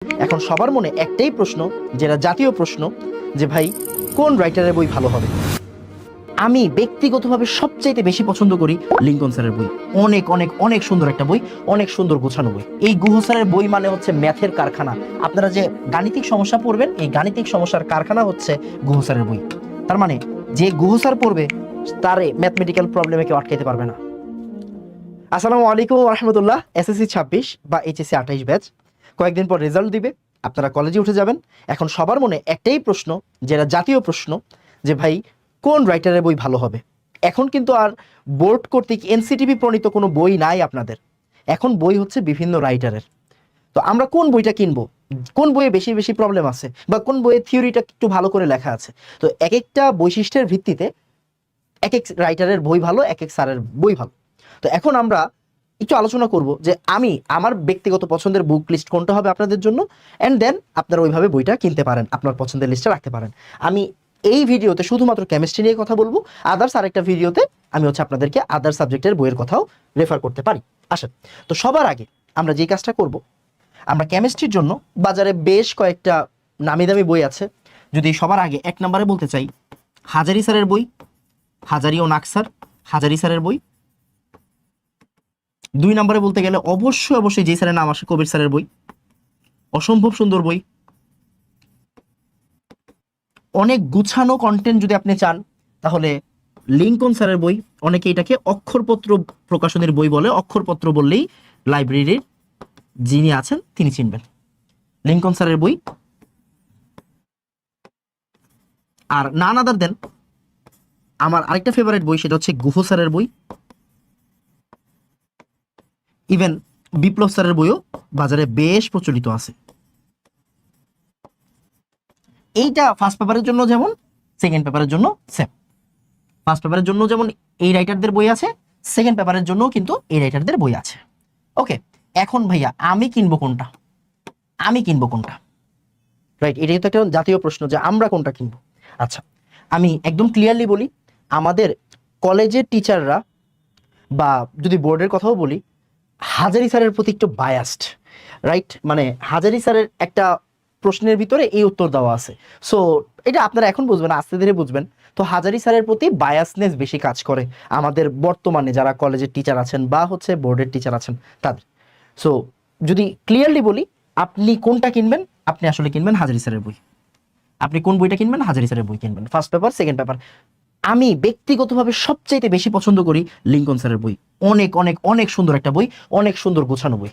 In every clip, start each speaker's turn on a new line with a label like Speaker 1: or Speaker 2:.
Speaker 1: এখন সবার মনে একটাই প্রশ্ন, যেটা জাতীয় প্রশ্ন, যে ভাই কোন রাইটারের বই ভালো হবে। আমি ব্যক্তিগতভাবে সবচাইতে বেশি পছন্দ করি লিঙ্কন স্যারের বই। অনেক অনেক অনেক সুন্দর একটা বই, অনেক সুন্দর গোছানো বই। এই গুহ স্যারের বই মানে হচ্ছে ম্যাথের কারখানা। আপনারা যে গাণিতিক সমস্যা পড়বেন, এই গাণিতিক সমস্যার কারখানা হচ্ছে গুহ স্যারের বই। তার মানে যে গুহ স্যার পড়বে তার ম্যাথমেটিক্যাল প্রবলেমে কেউ আটকাইতে পারবে না। আসসালামু আলাইকুম রহমতুল্লাহ। এসএসসি 26 বা এইচএসসি 28 ব্যাচ কয়েকদিন পর রেজাল্ট দিবে, আপনারা কলেজে উঠে যাবেন। এখন সবার মনে একটাই প্রশ্ন, যেটা জাতীয় প্রশ্ন, যে ভাই কোন রাইটারের বই ভালো হবে। এখন কিন্তু আর বোর্ড কর্তৃক এনসিটিভি প্রণীত কোনো বই নাই আপনাদের, এখন বই হচ্ছে বিভিন্ন রাইটারের। তো আমরা কোন বইটা কিনবো, কোন বইয়ে বেশি বেশি প্রবলেম আছে, বা কোন বইয়ের থিওরিটা একটু ভালো করে লেখা আছে। তো এক একটা বৈশিষ্ট্যের ভিত্তিতে এক এক রাইটারের বই ভালো, এক এক স্যারের বই ভালো। তো এখন আমরা একটু আলোচনা করব যে আমি আমার ব্যক্তিগত পছন্দের বুক লিস্ট কোনটা হবে আপনাদের জন্য, অ্যান্ড দেন আপনারা ওইভাবে বইটা কিনতে পারেন, আপনার পছন্দের লিস্টে রাখতে পারেন। আমি এই ভিডিওতে শুধুমাত্র কেমিস্ট্রি নিয়ে কথা বলবো, আদার্স আরেকটা ভিডিওতে আমি আপনাদেরকে আদার সাবজেক্টের বইয়ের কথাও রেফার করতে পারি। আসেন, তো সবার আগে আমরা যেই কাজটা করব, আমরা কেমিস্ট্রির জন্য বাজারে বেশ কয়েকটা নামি দামি বই আছে। যদি সবার আগে এক নম্বরে বলতে চাই, হাজারি স্যারের বই, হাজারি ও নাকসার, হাজারি স্যারের বই। দুই নম্বরে বলতে গেলে অবশ্যই অবশ্যই যে স্যারের নাম আসে, কবির স্যারের বই, অসম্ভব সুন্দর বই, অনেক গুছানো কন্টেন্ট যদি আপনি চান তাহলে লিঙ্কন স্যারের বই। অনেকে এটাকে অক্ষরপত্র প্রকাশনের বই বলে, অক্ষরপত্র বললেই লাইব্রেরির যিনি আছেন তিনি চিনবেন, লিঙ্কন স্যারের বই। আর নান আদার দেন আমার আরেকটা ফেভারিট বই, সেটা হচ্ছে গুহ স্যারের বই। ইভেন বিপ্লব স্যারের বইও বাজারে বেশ প্রচলিত আছে। এইটা ফার্স্ট পেপারের জন্য যেমন, সেকেন্ড পেপারের জন্য সেম। ফার্স্ট পেপারের জন্য যেমন এই রাইটারদের বই আছে, সেকেন্ড পেপারের জন্য কিন্তু এই রাইটারদের বই আছে। ওকে, এখন ভাইয়া আমি কিনবো কোনটা, আমি কিনবো কোনটা, রাইট? এটাই তো একটা জাতীয় প্রশ্ন যে আমরা কোনটা কিনবো। আচ্ছা, আমি একদম ক্লিয়ারলি বলি, আমাদের কলেজের টিচাররা বা যদি বোর্ডের কথাও বলি, হাজারি স্যারের প্রতি একটু বায়াসড, রাইট? মানে হাজারি স্যারের একটা প্রশ্নের ভিতরে এই উত্তর দেওয়া আছে। সো এটা আপনারা এখন বুঝবেন, আস্তে ধীরে বুঝবেন। তো হাজারি স্যারের প্রতি বায়াসনেস বেশি কাজ করে আমাদের বর্তমানে যারা কলেজের টিচার আছেন বা হচ্ছে বোর্ডের টিচার আছেন তাদের। সো যদি ক্লিয়ারলি বলি, আপনি কোনটা কিনবেন, আপনি আসলে কিনবেন হাজারি স্যারের বই। আপনি কোন বইটা কিনবেন? হাজারি স্যারের বই কিনবেন, ফার্স্ট পেপার, সেকেন্ড পেপার। আমি ব্যক্তিগতভাবে সবচাইতে বেশি পছন্দ করি লিঙ্কন স্যারের বই। অনেক অনেক অনেক সুন্দর একটা বই, অনেক সুন্দর গোছানো বই।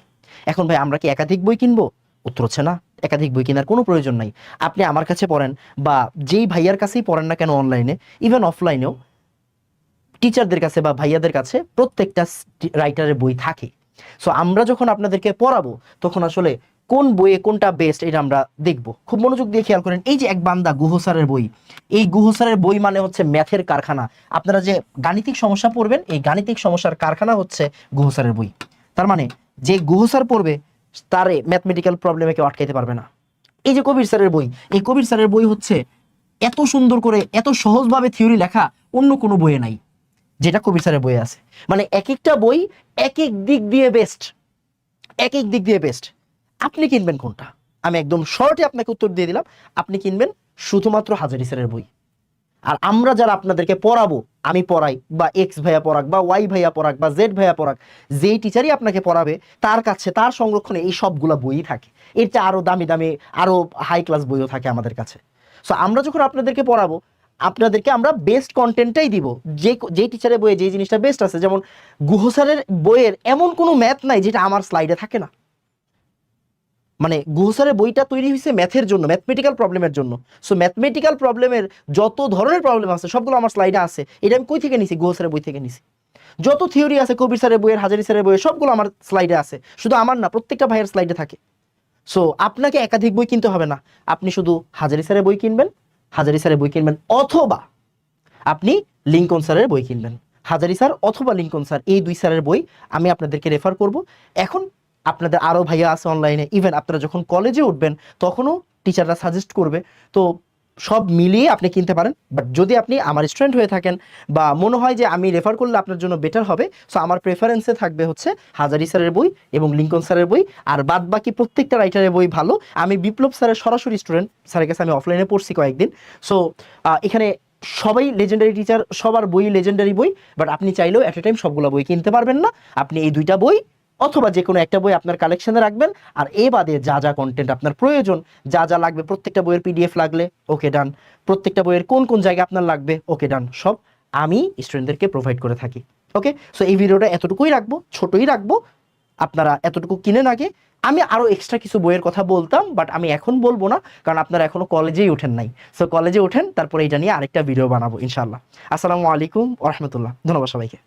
Speaker 1: এখন ভাই আমরা কি একাধিক বই কিনবো? উত্তর হচ্ছে না, একাধিক বই কেনার কোনো প্রয়োজন নাই। আপনি আমার কাছে পড়েন বা যেই ভাইয়ার কাছেই পড়েন না কেন, অনলাইনে ইভেন অফলাইনেও টিচারদের কাছে বা ভাইয়াদের কাছে প্রত্যেকটা রাইটারের বই থাকে। সো আমরা যখন আপনাদেরকে পড়াবো তখন আসলে কোন বইয়ে কোনটা বেস্ট এটা আমরা দেখব। খুব মনোযোগ দিয়ে খেয়াল করেন, এই যে এক বান্দা গুহ স্যারের বই, এই গুহ স্যারের বই মানে হচ্ছে ম্যাথের কারখানা। আপনারা যে গাণিতিক সমস্যা পড়বেন, এই গাণিতিক সমস্যার কারখানা হচ্ছে গুহ স্যারের বই। তার মানে যে গুহ স্যার পড়বে তার ম্যাথমেটিক্যাল প্রবলেমে কেউ আটকাইতে পারবে না। এই যে কবির স্যারের বই, এই কবির স্যারের বই হচ্ছে এত সুন্দর করে, এত সহজভাবে থিওরি লেখা অন্য কোনো বইয়ে নাই যেটা কবির স্যারের বইয়ে আছে। মানে এক একটা বই এক এক দিক দিয়ে বেস্ট, এক এক দিক দিয়ে বেস্ট। আপনি কিনবেন কোনটা? আমি একদম শর্টে আপনাকে উত্তর দিয়ে দিলাম, আপনি কিনবেন শুধুমাত্র হাজারি স্যারের বই। আর আমরা যারা আপনাদেরকে পড়াবো, আমি পড়াই বা এক্স ভাইয়া পড়াক বা ওয়াই ভাইয়া পড়াক বা জেড ভাইয়া পড়াক, যেই টিচারই আপনাকে পড়াবে তার কাছে, তার সংরক্ষণে এই সবগুলা বইই থাকে। এর চেয়ে আরো দামি দামি আরো হাই ক্লাস বইও থাকে আমাদের কাছে। সো আমরা যখন আপনাদেরকে পড়াবো, আপনাদেরকে আমরা বেস্ট কন্টেন্টটাই দিব। যে টিচারের বইয়ে যে জিনিসটা বেস্ট আছে, যেমন গুহ স্যারের বইয়ের এমন কোনো ম্যাথ নাই যেটা আমার স্লাইডে থাকে না। মানে গুহ স্যারের বইটা তৈরি হয়েছে ম্যাথের জন্য, ম্যাথমেটিক্যাল প্রবলেমের জন্য। সো ম্যাথমেটিক্যাল প্রবলেমের যত ধরনের প্রবলেম আছে সবগুলো আমার স্লাইডে আছে। এটা আমি কই থেকে নিছি? গুহ স্যারের বই থেকে নিছি। যত থিওরি আছে কবির স্যারের বইয়ের, হাজারি স্যারের বইয়ের, সবগুলো আমার স্লাইডে আছে। শুধু আমার না, প্রত্যেকটা ভাইয়ের স্লাইডে থাকে। সো আপনাকে একাধিক বই কিনতে হবে না, আপনি শুধু হাজারি স্যারের বই কিনবেন, হাজারি স্যারের বই কিনবেন, অথবা আপনি লিঙ্কন স্যারের বই কিনবেন। হাজারি স্যার অথবা লিঙ্কন স্যার, এই দুই স্যারের বই আমি আপনাদেরকে রেফার করব। এখন আপনাদের আরও ভাইয়া আছে অনলাইনে, ইভেন আপনারা যখন কলেজে উঠবেন তখনও টিচাররা সাজেস্ট করবে। তো সব মিলিয়ে আপনি কিনতে পারেন। বাট যদি আপনি আমার স্টুডেন্ট হয়ে থাকেন বা মনে হয় যে আমি রেফার করলে আপনার জন্য বেটার হবে, সো আমার প্রেফারেন্সে থাকবে হচ্ছে হাজারি স্যারের বই এবং লিঙ্কন স্যারের বই। আর বাদ বাকি প্রত্যেকটা রাইটারের বই ভালো। আমি বিপ্লব স্যারের সরাসরি স্টুডেন্ট, স্যারের কাছে আমি অফলাইনে পড়ছি কয়েকদিন। সো এখানে সবাই লেজেন্ডারি টিচার, সবার বই লেজেন্ডারি বই। বাট আপনি চাইলেও অ্যাট এ টাইম সবগুলো বই কিনতে পারবেন না। আপনি এই দুইটা বই অথবা যে কোনো একটা বই আপনার কালেকশনে রাখবেন। আর এ বাদে যা যা কন্টেন্ট আপনার প্রয়োজন, যা যা লাগবে, প্রত্যেকটা বইয়ের পিডিএফ লাগলে ওকে ডান, প্রত্যেকটা বইয়ের কোন কোন জায়গায় আপনার লাগবে ওকে ডান, সব আমি স্টুডেন্টদেরকে প্রোভাইড করে থাকি। ওকে, সো এই ভিডিওটা এতটুকুই রাখবো, ছোটই রাখবো। আপনারা এতটুকু কিনেন আগে। আমি আরও এক্সট্রা কিছু বইয়ের কথা বলতাম, বাট আমি এখন বলবো না, কারণ আপনারা এখনও কলেজেই ওঠেন নাই। সো কলেজে ওঠেন, তারপরে এটা নিয়ে আরেকটা ভিডিও বানাবো ইনশাআল্লাহ। আসসালামু আলাইকুম ওয়া রাহমাতুল্লাহ। ধন্যবাদ সবাইকে।